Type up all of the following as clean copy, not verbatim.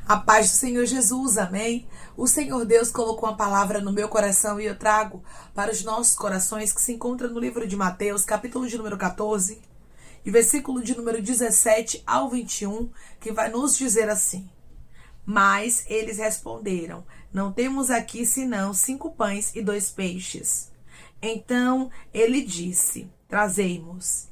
A paz do Senhor Jesus, amém? O Senhor Deus colocou uma palavra no meu coração e eu trago para os nossos corações que se encontra no livro de Mateus, capítulo de número 14, e versículo de número 17 ao 21, que vai nos dizer assim: Mas eles responderam: Não temos aqui senão 5 pães e 2 peixes. Então ele disse: Trazei-mos.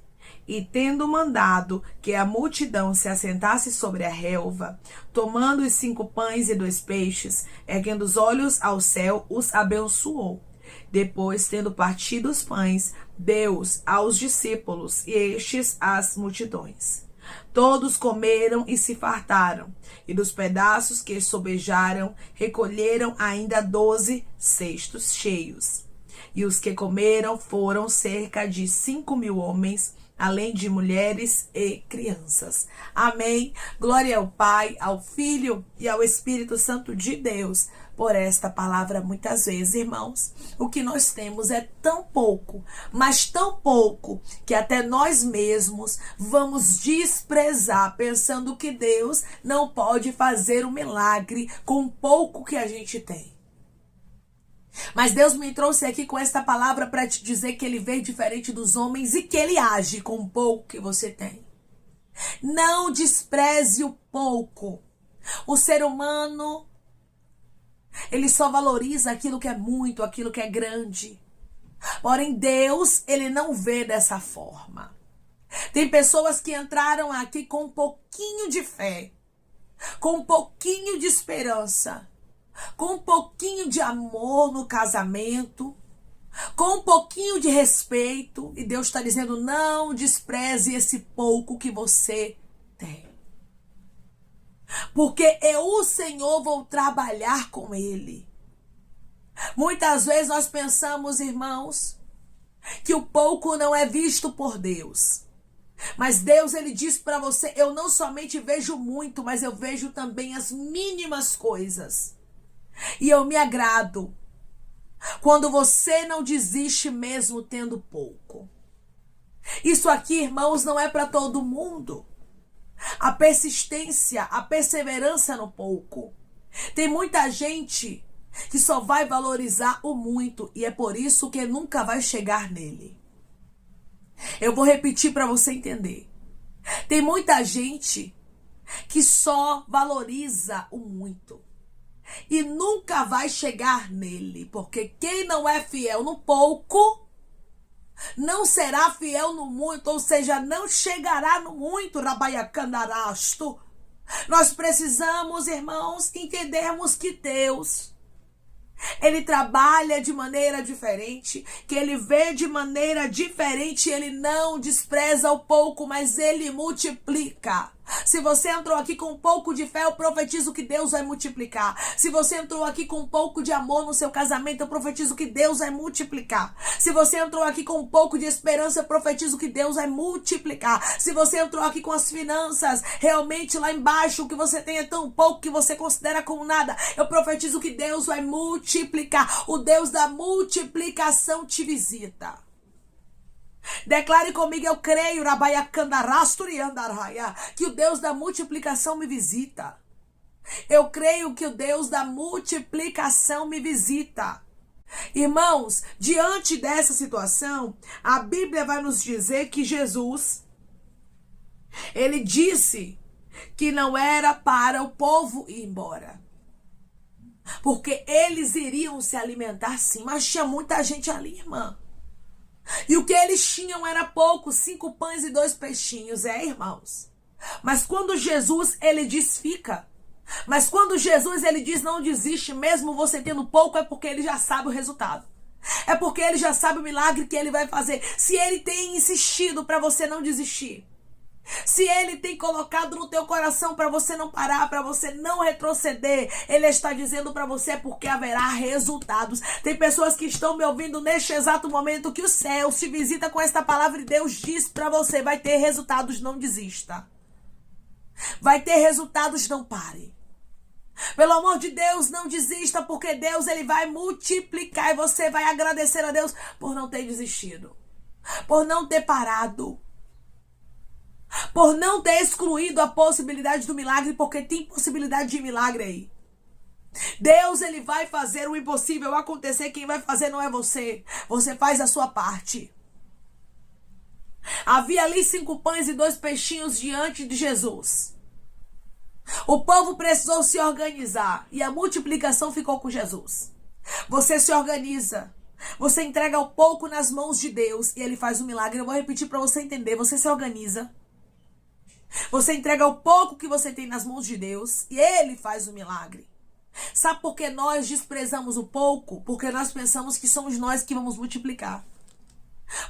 E tendo mandado que a multidão se assentasse sobre a relva, tomando os 5 pães e 2 peixes, erguendo os olhos ao céu, os abençoou. Depois, tendo partido os pães, deu-os aos discípulos e estes às multidões. Todos comeram e se fartaram, e dos pedaços que sobejaram, recolheram ainda 12 cestos cheios. E os que comeram foram cerca de 5.000 homens, além de mulheres e crianças. Amém. Glória ao Pai, ao Filho e ao Espírito Santo de Deus por esta palavra. Muitas vezes, irmãos, o que nós temos é tão pouco, mas tão pouco, que até nós mesmos vamos desprezar, pensando que Deus não pode fazer um milagre com o pouco que a gente tem. Mas Deus me trouxe aqui com esta palavra para te dizer que Ele veio diferente dos homens e que Ele age com o pouco que você tem. Não despreze o pouco. O ser humano, ele só valoriza aquilo que é muito, aquilo que é grande. Porém, Deus, Ele não vê dessa forma. Tem pessoas que entraram aqui com um pouquinho de fé, com um pouquinho de esperança, com um pouquinho de amor no casamento, com um pouquinho de respeito. E Deus está dizendo: não despreze esse pouco que você tem. Porque eu, o Senhor, vou trabalhar com ele. Muitas vezes nós pensamos, irmãos, que o pouco não é visto por Deus. Mas Deus, Ele diz para você: eu não somente vejo muito, mas eu vejo também as mínimas coisas. E eu me agrado quando você não desiste mesmo tendo pouco. Isso aqui, irmãos, não é para todo mundo. A persistência, a perseverança no pouco. Tem muita gente que só vai valorizar o muito e é por isso que nunca vai chegar nele. Eu vou repetir para você entender. Tem muita gente que só valoriza o muito e nunca vai chegar nele, porque quem não é fiel no pouco não será fiel no muito, ou seja, não chegará no muito. Rabaiacandarasto. Nós precisamos, irmãos, entendermos que Deus, Ele trabalha de maneira diferente, que Ele vê de maneira diferente. Ele não despreza o pouco, mas Ele multiplica. Se você entrou aqui com um pouco de fé, eu profetizo que Deus vai multiplicar. Se você entrou aqui com um pouco de amor no seu casamento, eu profetizo que Deus vai multiplicar. Se você entrou aqui com um pouco de esperança, eu profetizo que Deus vai multiplicar. Se você entrou aqui com as finanças realmente lá embaixo, o que você tem é tão pouco que você considera como nada, eu profetizo que Deus vai multiplicar. O Deus da multiplicação te visita. Declare comigo: eu creio, que o Deus da multiplicação me visita. Eu creio que o Deus da multiplicação me visita. Irmãos, diante dessa situação, a Bíblia vai nos dizer que Jesus, Ele disse que não era para o povo ir embora, porque eles iriam se alimentar sim, mas tinha muita gente ali, irmã. E o que eles tinham era pouco, 5 pães e 2 peixinhos, irmãos. Mas quando Jesus, Ele diz fica. Mas quando Jesus, Ele diz não desiste, mesmo você tendo pouco, é porque Ele já sabe o resultado. É porque Ele já sabe o milagre que Ele vai fazer. Se Ele tem insistido para você não desistir, se Ele tem colocado no teu coração para você não parar, para você não retroceder, Ele está dizendo para você porque haverá resultados. Tem pessoas que estão me ouvindo neste exato momento que o céu se visita com esta palavra e Deus diz para você: vai ter resultados, não desista. Vai ter resultados, não pare. Pelo amor de Deus, não desista, porque Deus, Ele vai multiplicar e você vai agradecer a Deus por não ter desistido, por não ter parado. por não ter excluído a possibilidade do milagre, porque tem possibilidade de milagre aí. Deus, ele vai fazer o impossível acontecer. Quem vai fazer não é você. Você faz a sua parte. Havia ali 5 pães e 2 peixinhos diante de Jesus. O povo precisou se organizar e a multiplicação ficou com Jesus. Você se organiza. Você entrega o pouco nas mãos de Deus e ele faz o milagre. Eu vou repetir para você entender. Você se organiza. Você entrega o pouco que você tem nas mãos de Deus e ele faz o milagre. Sabe por que nós desprezamos o pouco? Porque nós pensamos que somos nós que vamos multiplicar.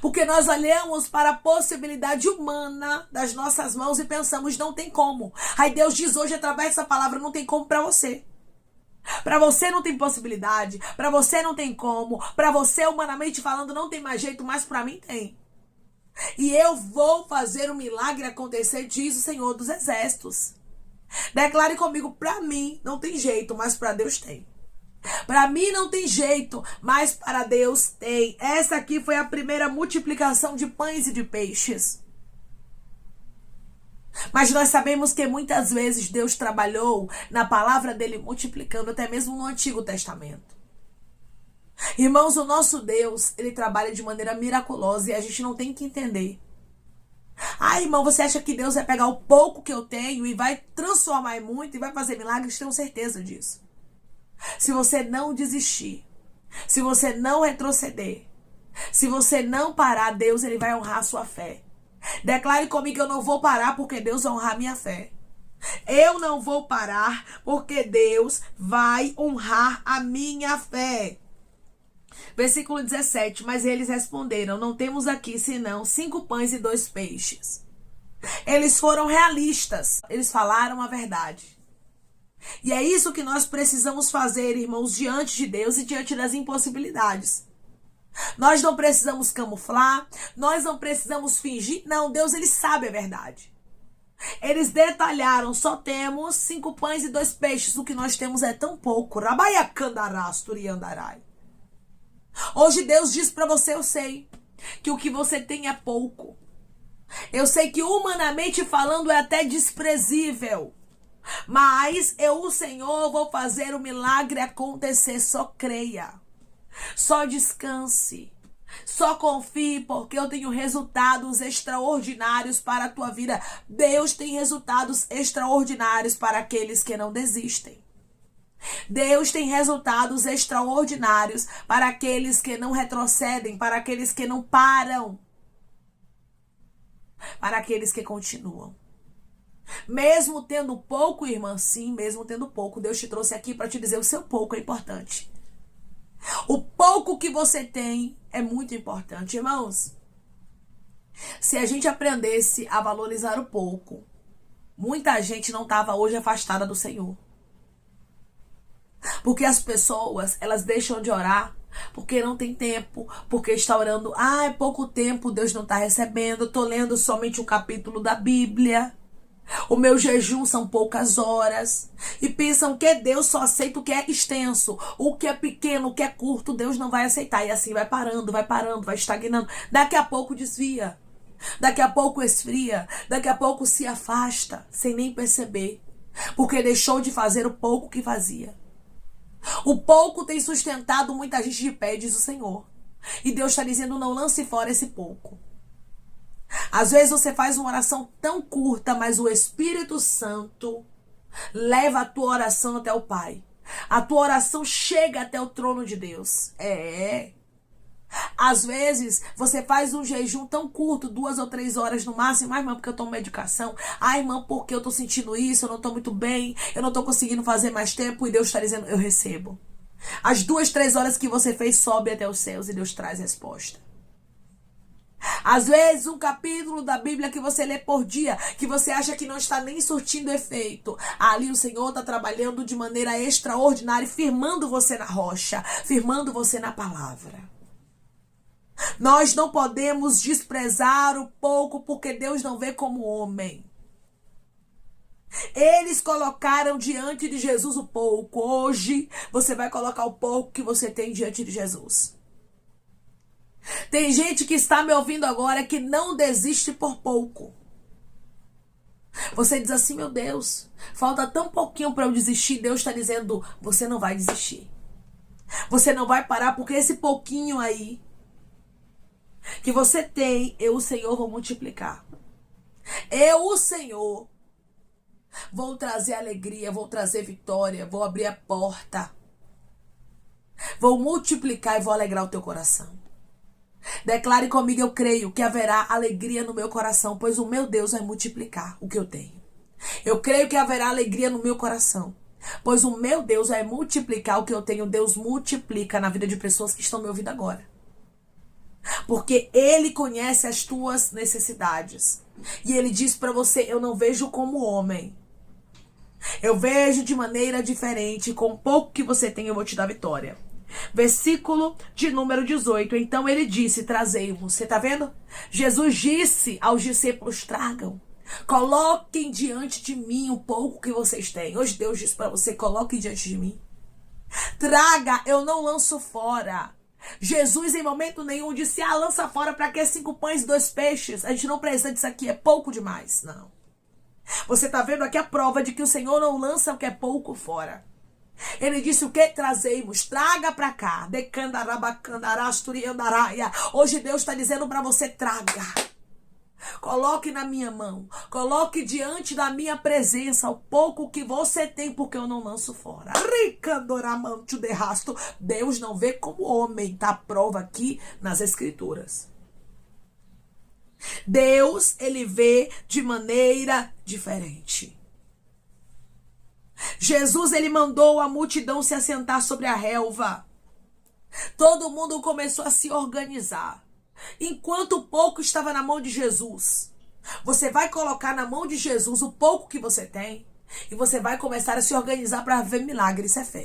Porque nós olhamos para a possibilidade humana das nossas mãos e pensamos, não tem como. Aí Deus diz hoje, através dessa palavra, não tem como para você. Para você não tem possibilidade, para você não tem como, para você, humanamente falando, não tem mais jeito, mas para mim tem. E eu vou fazer o milagre acontecer, diz o Senhor dos Exércitos. Declare comigo, para mim não tem jeito, mas para Deus tem. Para mim não tem jeito, mas para Deus tem. Essa aqui foi a primeira multiplicação de pães e de peixes. Mas nós sabemos que muitas vezes Deus trabalhou na palavra dele multiplicando, até mesmo no Antigo Testamento. Irmãos, o nosso Deus, ele trabalha de maneira miraculosa e a gente não tem que entender. Ah, irmão, você acha que Deus vai pegar o pouco que eu tenho e vai transformar em muito e vai fazer milagres? Tenho certeza disso. Se você não desistir, se você não retroceder, se você não parar, Deus, ele vai honrar a sua fé. Declare comigo que eu não vou parar porque Deus vai honrar a minha fé. Eu não vou parar porque Deus vai honrar a minha fé. Versículo 17, mas eles responderam, não temos aqui senão 5 pães e 2 peixes. Eles foram realistas, eles falaram a verdade. E é isso que nós precisamos fazer, irmãos, diante de Deus e diante das impossibilidades. Nós não precisamos camuflar, nós não precisamos fingir, não, Deus, ele sabe a verdade. Eles detalharam, só temos 5 pães e 2 peixes, o que nós temos é tão pouco. Rabaiacandarasturiandarai. Hoje Deus diz para você, eu sei que o que você tem é pouco. Eu sei que humanamente falando é até desprezível. Mas eu, o Senhor, vou fazer o milagre acontecer. Só creia. Só descanse. Só confie, porque eu tenho resultados extraordinários para a tua vida. Deus tem resultados extraordinários para aqueles que não desistem. Deus tem resultados extraordinários para aqueles que não retrocedem, para aqueles que não param, para aqueles que continuam. Mesmo tendo pouco, irmã, sim, mesmo tendo pouco, Deus te trouxe aqui para te dizer o seu pouco é importante. O pouco que você tem é muito importante, irmãos. Se a gente aprendesse a valorizar o pouco, muita gente não estava hoje afastada do Senhor. Porque as pessoas, elas deixam de orar porque não tem tempo, porque está orando, é pouco tempo, Deus não está recebendo, estou lendo somente um capítulo da Bíblia, o meu jejum são poucas horas, e pensam que Deus só aceita o que é extenso, o que é pequeno, o que é curto, Deus não vai aceitar, e assim vai parando, vai estagnando, daqui a pouco desvia, daqui a pouco esfria, daqui a pouco se afasta, sem nem perceber, porque deixou de fazer o pouco que fazia. O pouco tem sustentado muita gente de pé, diz o Senhor. E Deus está dizendo, não lance fora esse pouco. Às vezes você faz uma oração tão curta, mas o Espírito Santo leva a tua oração até o Pai. A tua oração chega até o trono de Deus. Às vezes, você faz um jejum tão curto, 2 ou 3 horas no máximo. Irmã, porque eu tomo medicação. Irmã, porque eu tô sentindo isso, eu não tô muito bem, eu não tô conseguindo fazer mais tempo. E Deus está dizendo, eu recebo. As 2, 3 horas que você fez, sobe até os céus e Deus traz resposta. Às vezes, um capítulo da Bíblia que você lê por dia, que você acha que não está nem surtindo efeito. Ali o Senhor está trabalhando de maneira extraordinária, firmando você na rocha, firmando você na palavra. Nós não podemos desprezar o pouco porque Deus não vê como homem. Eles colocaram diante de Jesus o pouco. Hoje você vai colocar o pouco que você tem diante de Jesus. Tem gente que está me ouvindo agora que não desiste por pouco. Você diz assim: meu Deus, falta tão pouquinho para eu desistir. Deus está dizendo: você não vai desistir. Você não vai parar, porque esse pouquinho aí que você tem, eu, o Senhor, vou multiplicar. Eu, o Senhor, vou trazer alegria, vou trazer vitória, vou abrir a porta. Vou multiplicar e vou alegrar o teu coração. Declare comigo: eu creio que haverá alegria no meu coração, pois o meu Deus vai multiplicar o que eu tenho. Eu creio que haverá alegria no meu coração, pois o meu Deus vai multiplicar o que eu tenho. Deus multiplica na vida de pessoas que estão me ouvindo agora. Porque Ele conhece as tuas necessidades. E Ele diz para você: eu não vejo como homem. Eu vejo de maneira diferente. Com o pouco que você tem, eu vou te dar vitória. Versículo de número 18. Então ele disse: trazei-vos. Você tá vendo? Jesus disse aos discípulos: tragam. Coloquem diante de mim o pouco que vocês têm. Hoje Deus diz para você: coloque diante de mim. Traga, eu não lanço fora. Jesus em momento nenhum disse: lança fora, para que 5 pães e 2 peixes? A gente não precisa disso aqui, é pouco demais. Não. Você tá vendo aqui a prova de que o Senhor não lança o que é pouco fora. Ele disse: o que trazemos? Traga pra cá. Hoje Deus está dizendo para você: traga. Coloque na minha mão. Coloque diante da minha presença o pouco que você tem, porque eu não lanço fora. Deus não vê como homem. Tá a prova aqui nas Escrituras. Deus, ele vê de maneira diferente. Jesus, ele mandou a multidão se assentar sobre a relva. Todo mundo começou a se organizar. Enquanto o pouco estava na mão de Jesus, você vai colocar na mão de Jesus o pouco que você tem e você vai começar a se organizar para ver milagre. Isso é fé.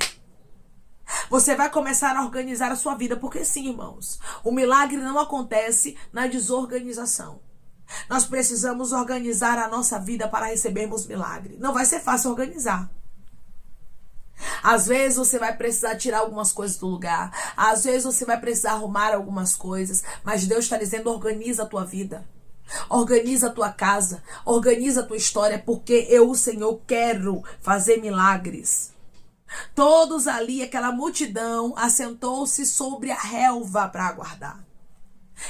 Você vai começar a organizar a sua vida, porque sim, irmãos, o milagre não acontece na desorganização. Nós precisamos organizar a nossa vida para recebermos milagre. Não vai ser fácil organizar. Às vezes você vai precisar tirar algumas coisas do lugar. Às vezes você vai precisar arrumar algumas coisas. Mas Deus está dizendo: organiza a tua vida. Organiza a tua casa. Organiza a tua história. Porque eu, o Senhor, quero fazer milagres. Todos ali, aquela multidão, assentou-se sobre a relva para aguardar.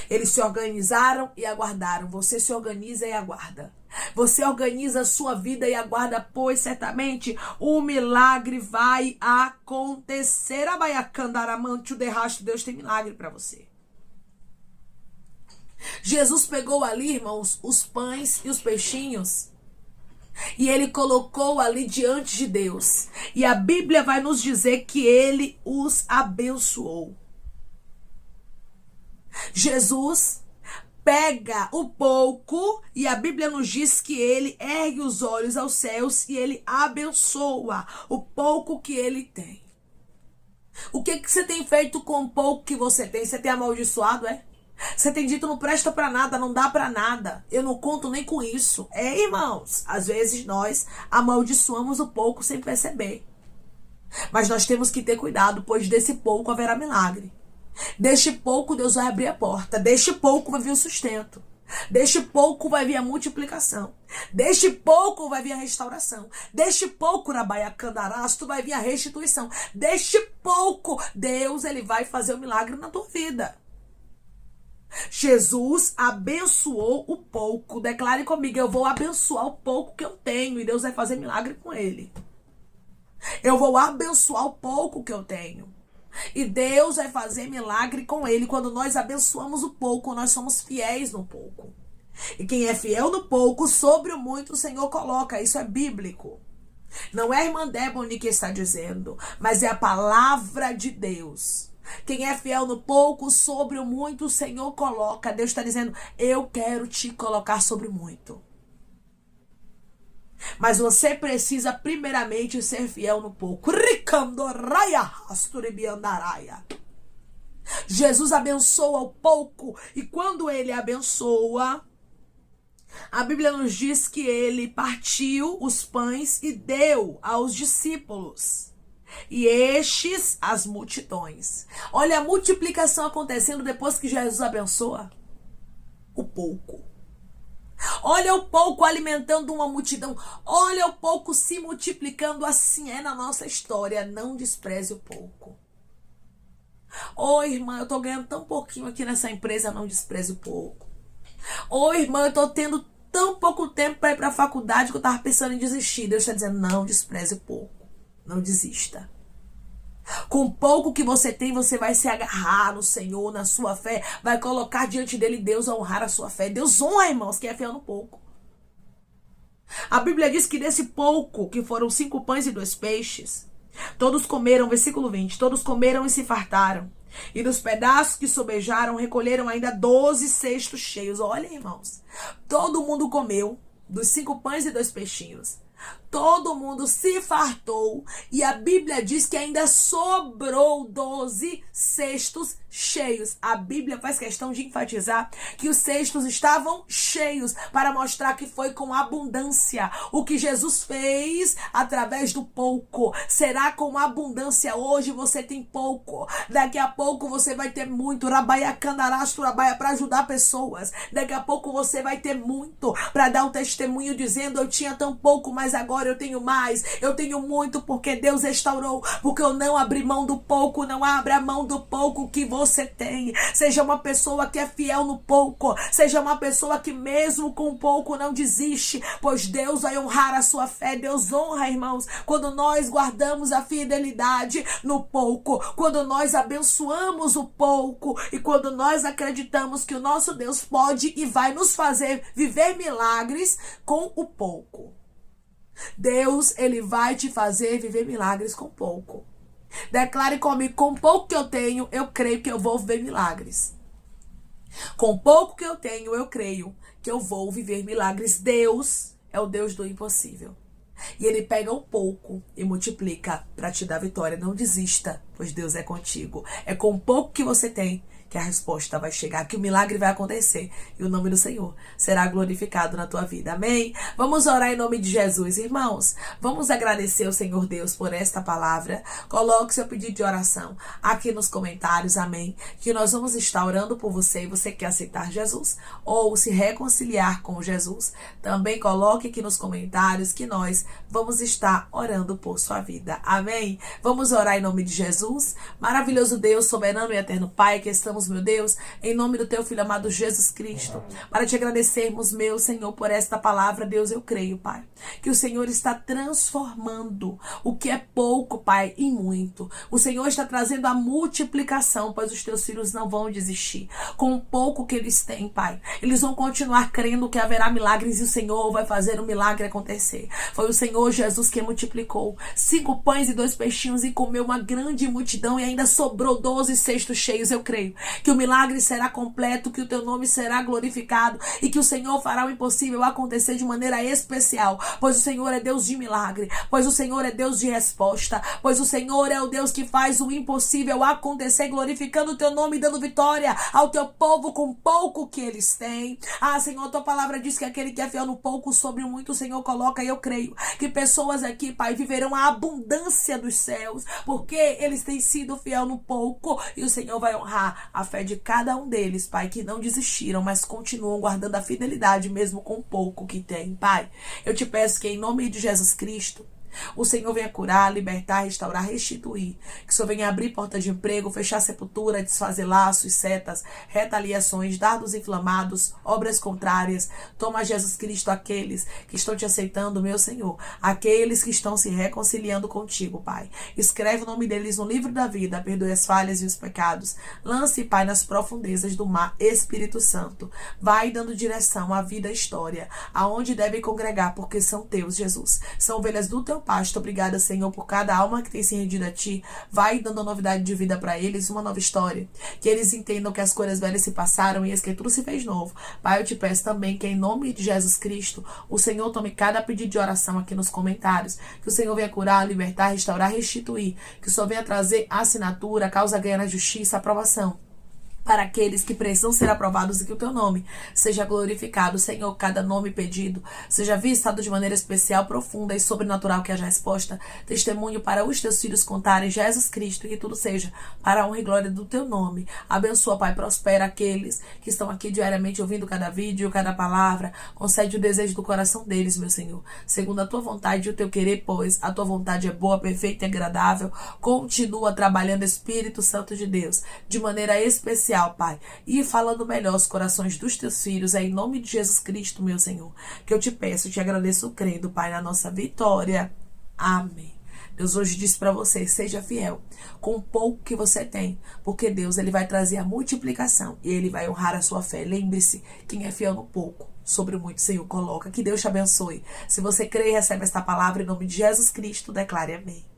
Eles se organizaram e aguardaram. Você se organiza e aguarda. Você organiza a sua vida e aguarda, pois certamente o milagre vai acontecer. Deus tem milagre para você. Jesus pegou ali, irmãos, os pães e os peixinhos e ele colocou ali diante de Deus. E a Bíblia vai nos dizer que ele os abençoou. Jesus pega o pouco e a Bíblia nos diz que ele ergue os olhos aos céus e ele abençoa o pouco que ele tem. O que você tem feito com o pouco que você tem? Você tem amaldiçoado, é? Você tem dito: não presta pra nada, não dá pra nada, eu não conto nem com isso. É, irmãos, às vezes nós amaldiçoamos o pouco sem perceber. Mas nós temos que ter cuidado, pois desse pouco haverá milagre. Deste pouco Deus vai abrir a porta. Deste pouco vai vir o sustento. Deste pouco vai vir a multiplicação. Deste pouco vai vir a restauração. Deste pouco, Rabaiacandarasto, vai vir a restituição. Deste pouco, Deus, ele vai fazer um milagre na tua vida. Jesus abençoou o pouco. Declare comigo: eu vou abençoar o pouco que eu tenho e Deus vai fazer milagre com ele. Eu vou abençoar o pouco que eu tenho. E Deus vai fazer milagre com ele. Quando nós abençoamos o pouco, nós somos fiéis no pouco. E quem é fiel no pouco, sobre o muito o Senhor coloca. Isso é bíblico. Não é a irmã Débora que está dizendo, mas é a palavra de Deus. Quem é fiel no pouco, sobre o muito o Senhor coloca. Deus está dizendo: eu quero te colocar sobre o muito. Mas você precisa primeiramente ser fiel no pouco. Jesus abençoa o pouco. E quando ele abençoa, a Bíblia nos diz que ele partiu os pães e deu aos discípulos. E estes as multidões. Olha a multiplicação acontecendo depois que Jesus abençoa o pouco. Olha o pouco alimentando uma multidão. Olha o pouco se multiplicando. Assim é na nossa história. Não despreze o pouco. Oi, irmã, eu tô ganhando tão pouquinho aqui nessa empresa. Não despreze o pouco. Oi, irmã, eu tô tendo tão pouco tempo para ir para a faculdade que eu tava pensando em desistir. Deus está dizendo, não despreze o pouco. Não desista. Com o pouco que você tem, você vai se agarrar no Senhor, na sua fé. Vai colocar diante dele, Deus vai honrar a sua fé. Deus honra, irmãos, quem é fiel no pouco. A Bíblia diz que desse pouco, que foram 5 pães e 2 peixes, todos comeram, versículo 20, todos comeram e se fartaram. E dos pedaços que sobejaram, recolheram ainda 12 cestos cheios. Olha, irmãos, todo mundo comeu dos 5 pães e 2 peixinhos. Todo mundo se fartou e a Bíblia diz que ainda sobrou 12 cestos cheios. A Bíblia faz questão de enfatizar que os cestos estavam cheios para mostrar que foi com abundância. O que Jesus fez através do pouco será com abundância. Hoje você tem pouco, daqui a pouco você vai ter muito. Para ajudar pessoas. Daqui a pouco você vai ter muito para dar um testemunho dizendo, eu tinha tão pouco, mas agora eu tenho mais, eu tenho muito porque Deus restaurou, porque eu não abri mão do pouco. Não abra mão do pouco que você tem. Seja uma pessoa que é fiel no pouco, seja uma pessoa que mesmo com pouco não desiste, pois Deus vai honrar a sua fé. Deus honra, irmãos, quando nós guardamos a fidelidade no pouco, quando nós abençoamos o pouco e quando nós acreditamos que o nosso Deus pode e vai nos fazer viver milagres com o pouco. Deus, ele vai te fazer viver milagres com pouco. Declare comigo, com pouco que eu tenho, eu creio que eu vou viver milagres. Com pouco que eu tenho, eu creio que eu vou viver milagres. Deus é o Deus do impossível. E ele pega o pouco e multiplica para te dar vitória. Não desista, pois Deus é contigo. É com o pouco que você tem que a resposta vai chegar, que o milagre vai acontecer e o nome do Senhor será glorificado na tua vida. Amém? Vamos orar em nome de Jesus, irmãos. Vamos agradecer ao Senhor Deus por esta palavra. Coloque seu pedido de oração aqui nos comentários, amém? Que nós vamos estar orando por você e você quer aceitar Jesus ou se reconciliar com Jesus. Também coloque aqui nos comentários que nós vamos estar orando por sua vida. Amém? Vamos orar em nome de Jesus. Maravilhoso Deus, soberano e eterno Pai, que estamos, meu Deus, em nome do teu Filho amado Jesus Cristo, para te agradecermos, meu Senhor, por esta palavra. Deus, eu creio, Pai, que o Senhor está transformando o que é pouco, Pai, em muito. O Senhor está trazendo a multiplicação, pois os teus filhos não vão desistir. Com o pouco que eles têm, Pai, eles vão continuar crendo que haverá milagres e o Senhor vai fazer o milagre acontecer. Foi o Senhor Jesus que multiplicou 5 pães e 2 peixinhos e comeu uma grande multidão e ainda sobrou 12 cestos cheios. Eu creio que o milagre será completo, que o teu nome será glorificado e que o Senhor fará o impossível acontecer de maneira especial, pois o Senhor é Deus de milagre, pois o Senhor é Deus de resposta, pois o Senhor é o Deus que faz o impossível acontecer, glorificando o teu nome e dando vitória ao teu povo com pouco que eles têm. Ah, Senhor, tua palavra diz que aquele que é fiel no pouco, sobre o muito o Senhor coloca, e eu creio que pessoas aqui, Pai, viverão a abundância dos céus, porque eles têm sido fiel no pouco e o Senhor vai honrar a fé de cada um deles, Pai, que não desistiram, mas continuam guardando a fidelidade mesmo com o pouco que tem, Pai. Eu te peço que em nome de Jesus Cristo, o Senhor venha curar, libertar, restaurar, restituir. Que o Senhor venha abrir porta de emprego, fechar sepultura, desfazer laços, setas, retaliações, dardos inflamados, obras contrárias. Toma, Jesus Cristo, aqueles que estão te aceitando, meu Senhor. Aqueles que estão se reconciliando contigo, Pai. Escreve o nome deles no livro da vida. Perdoe as falhas e os pecados. Lance, Pai, nas profundezas do mar. Espírito Santo, vai dando direção à vida e à história, aonde devem congregar, porque são teus, Jesus. São ovelhas do teu pasto. Obrigada, Senhor, por cada alma que tem se rendido a ti. Vai dando novidade de vida para eles, uma nova história. Que eles entendam que as coisas velhas se passaram e a escritura se fez novo. Pai, eu te peço também que em nome de Jesus Cristo, o Senhor tome cada pedido de oração aqui nos comentários. Que o Senhor venha curar, libertar, restaurar, restituir. Que o Senhor venha trazer assinatura, causa ganha na justiça, aprovação. para aqueles que precisam ser aprovados e que o teu nome seja glorificado. Senhor, cada nome pedido seja visitado de maneira especial, profunda e sobrenatural, que haja resposta, testemunho para os teus filhos contarem Jesus Cristo, e que tudo seja para a honra e glória do teu nome. Abençoa, Pai, prospera aqueles que estão aqui diariamente ouvindo cada vídeo, cada palavra. Concede o desejo do coração deles, meu Senhor, segundo a tua vontade e o teu querer, pois a tua vontade é boa, perfeita e agradável. Continua trabalhando, Espírito Santo de Deus, de maneira especial, Pai, e falando melhor os corações dos teus filhos. É em nome de Jesus Cristo, meu Senhor, que eu te peço, te agradeço, crendo, Pai, na nossa vitória. Amém. Deus hoje diz para você: seja fiel com o pouco que você tem, porque Deus, ele vai trazer a multiplicação e ele vai honrar a sua fé. Lembre-se, quem é fiel no pouco, sobre o muito o Senhor coloca. Que Deus te abençoe. Se você crê e recebe esta palavra, em nome de Jesus Cristo, declare amém.